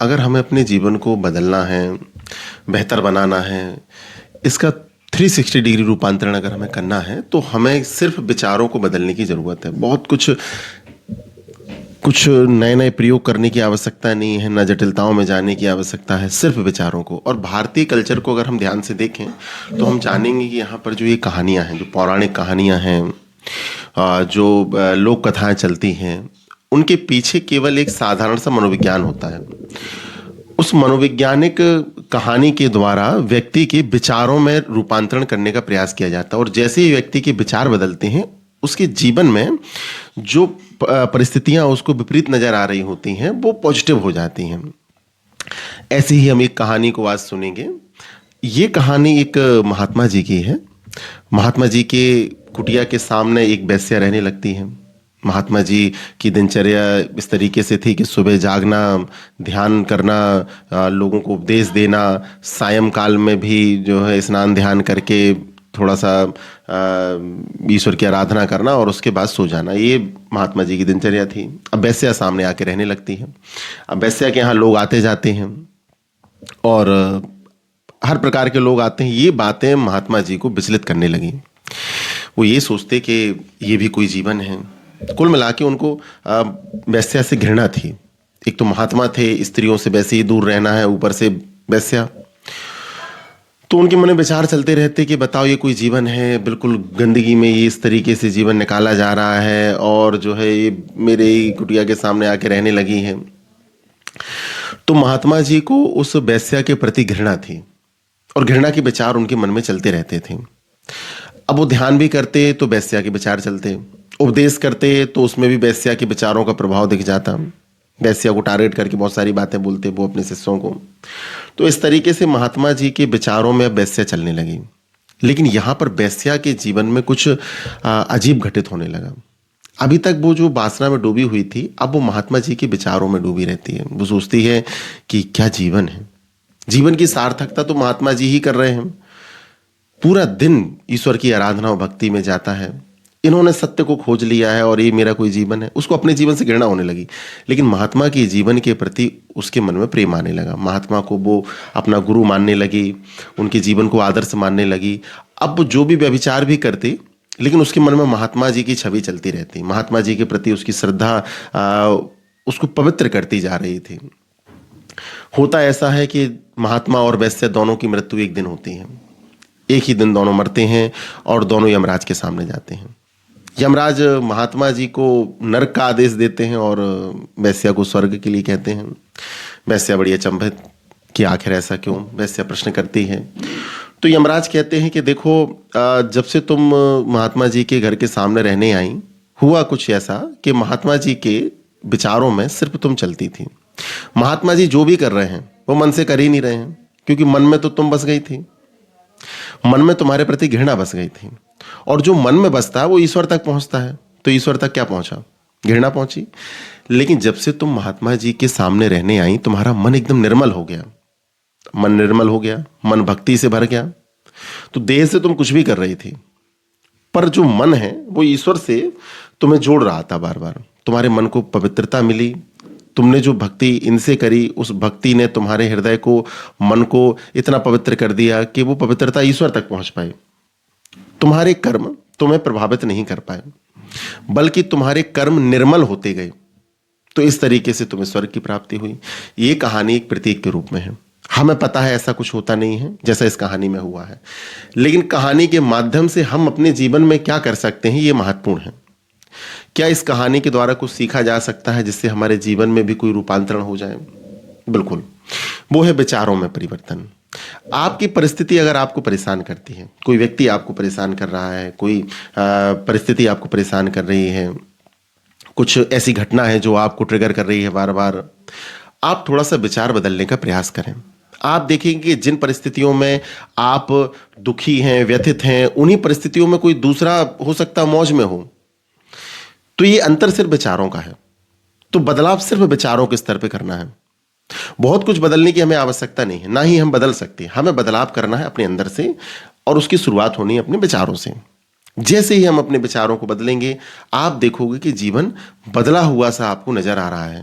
अगर हमें अपने जीवन को बदलना है, बेहतर बनाना है, इसका 360 डिग्री रूपांतरण अगर हमें करना है, तो हमें सिर्फ विचारों को बदलने की ज़रूरत है। बहुत कुछ नए-नए प्रयोग करने की आवश्यकता नहीं है, ना जटिलताओं में जाने की आवश्यकता है, सिर्फ विचारों को। और भारतीय कल्चर को अगर हम ध्यान से देखें, तो हम जानेंगे कि यहाँ पर जो ये कहानियाँ हैं, जो पौराणिक कहानियाँ हैं, जो लोक कथाएँ चलती हैं, उनके पीछे केवल एक साधारण सा मनोविज्ञान होता है। उस मनोवैज्ञानिक कहानी के द्वारा व्यक्ति के विचारों में रूपांतरण करने का प्रयास किया जाता है, और जैसे ही व्यक्ति के विचार बदलते हैं, उसके जीवन में जो परिस्थितियां उसको विपरीत नजर आ रही होती हैं, वो पॉजिटिव हो जाती हैं। ऐसे ही हम एक कहानी को आज सुनेंगे। ये कहानी एक महात्मा जी की है। महात्मा जी के कुटिया के सामने एक वेश्या रहने लगती है। महात्मा जी की दिनचर्या इस तरीके से थी कि सुबह जागना, ध्यान करना, लोगों को उपदेश देना, सायंकाल में भी जो है स्नान ध्यान करके थोड़ा सा ईश्वर की आराधना करना, और उसके बाद सो जाना। ये महात्मा जी की दिनचर्या थी। अब वैश्या सामने आके रहने लगती है। अब वैश्या के यहाँ लोग आते जाते हैं, और हर प्रकार के लोग आते हैं। ये बातें महात्मा जी को विचलित करने लगी। वो ये सोचते कि ये भी कोई जीवन है। कुल मिला के उनको वैश्या से घृणा थी। एक तो महात्मा थे, स्त्रियों से वैसे ही दूर रहना है, ऊपर से वैश्या। तो उनके मन में विचार चलते रहते कि बताओ, ये कोई जीवन है? बिल्कुल गंदगी में ये इस तरीके से जीवन निकाला जा रहा है, और जो है ये मेरे ही कुटिया के सामने आके रहने लगी है। तो महात्मा जी को उस वैश्या के प्रति घृणा थी, और घृणा के विचार उनके मन में चलते रहते थे। अब वो ध्यान भी करते तो वैश्या के विचार चलते, उपदेश करते तो उसमें भी वैश्या के विचारों का प्रभाव दिख जाता। वैश्या को टारगेट करके बहुत सारी बातें बोलते वो अपने शिष्यों को। तो इस तरीके से महात्मा जी के विचारों में अब वैश्या चलने लगी। लेकिन यहाँ पर वैश्या के जीवन में कुछ अजीब घटित होने लगा। अभी तक वो जो वासना में डूबी हुई थी, अब वो महात्मा जी के विचारों में डूबी रहती है। वो सोचती है कि क्या जीवन है? जीवन की सार्थकता तो महात्मा जी ही कर रहे हैं। पूरा दिन ईश्वर की आराधना और भक्ति में जाता है। इन्होंने सत्य को खोज लिया है, और ये मेरा कोई जीवन है। उसको अपने जीवन से घृणा होने लगी। लेकिन महात्मा के जीवन के प्रति उसके मन में प्रेम आने लगा। महात्मा को वो अपना गुरु मानने लगी, उनके जीवन को आदर्श मानने लगी। अब वो जो भी व्यभिचार भी करती, लेकिन उसके मन में महात्मा जी की छवि चलती रहती। महात्मा जी के प्रति उसकी श्रद्धा उसको पवित्र करती जा रही थी। होता ऐसा है कि महात्मा और वैश्य दोनों की मृत्यु एक दिन होती है। एक ही दिन दोनों मरते हैं, और दोनों यमराज के सामने जाते हैं। यमराज महात्मा जी को नरक का आदेश देते हैं, और वैश्या को स्वर्ग के लिए कहते हैं। वैश्या बड़ी अचंभित कि आखिर ऐसा क्यों? वैश्या प्रश्न करती है। तो यमराज कहते हैं कि देखो, जब से तुम महात्मा जी के घर के सामने रहने आई, हुआ कुछ ऐसा कि महात्मा जी के विचारों में सिर्फ तुम चलती थी। महात्मा जी जो भी कर रहे हैं वो मन से कर ही नहीं रहे हैं, क्योंकि मन में तो तुम बस गई थी। मन में तुम्हारे प्रति घृणा बस गई थी, और जो मन में बसता है वो ईश्वर तक पहुंचता है। तो ईश्वर तक क्या पहुंचा? घृणा पहुंची। लेकिन जब से तुम महात्मा जी के सामने रहने आई, तुम्हारा मन एकदम निर्मल हो गया। मन निर्मल हो गया, मन भक्ति से भर गया। तो देह से तुम कुछ भी कर रही थी, पर जो मन है वो ईश्वर से तुम्हें जोड़ रहा था। बार बार तुम्हारे मन को पवित्रता मिली। तुमने जो भक्ति इनसे करी, उस भक्ति ने तुम्हारे हृदय को, मन को इतना पवित्र कर दिया कि वो पवित्रता ईश्वर तक पहुंच पाए। तुम्हारे कर्म तुम्हें प्रभावित नहीं कर पाए, बल्कि तुम्हारे कर्म निर्मल होते गए। तो इस तरीके से तुम्हें स्वर्ग की प्राप्ति हुई। ये कहानी एक प्रतीक के रूप में है। हमें पता है ऐसा कुछ होता नहीं है जैसा इस कहानी में हुआ है, लेकिन कहानी के माध्यम से हम अपने जीवन में क्या कर सकते हैं, ये महत्वपूर्ण है। क्या इस कहानी के द्वारा कुछ सीखा जा सकता है जिससे हमारे जीवन में भी कोई रूपांतरण हो जाए? बिल्कुल। वो है विचारों में परिवर्तन। आपकी परिस्थिति अगर आपको परेशान करती है, कोई व्यक्ति आपको परेशान कर रहा है, कोई परिस्थिति आपको परेशान कर रही है, कुछ ऐसी घटना है जो आपको ट्रिगर कर रही है बार बार, आप थोड़ा सा विचार बदलने का प्रयास करें। आप देखेंगे कि जिन परिस्थितियों में आप दुखी हैं, व्यथित हैं, उन्हीं परिस्थितियों में कोई दूसरा हो सकता मौज में हो। तो ये अंतर सिर्फ विचारों का है। तो बदलाव सिर्फ विचारों के स्तर पे करना है। बहुत कुछ बदलने की हमें आवश्यकता नहीं है, ना ही हम बदल सकते। हमें बदलाव करना है अपने अंदर से, और उसकी शुरुआत होनी है अपने विचारों से। जैसे ही हम अपने विचारों को बदलेंगे, आप देखोगे कि जीवन बदला हुआ सा आपको नजर आ रहा है।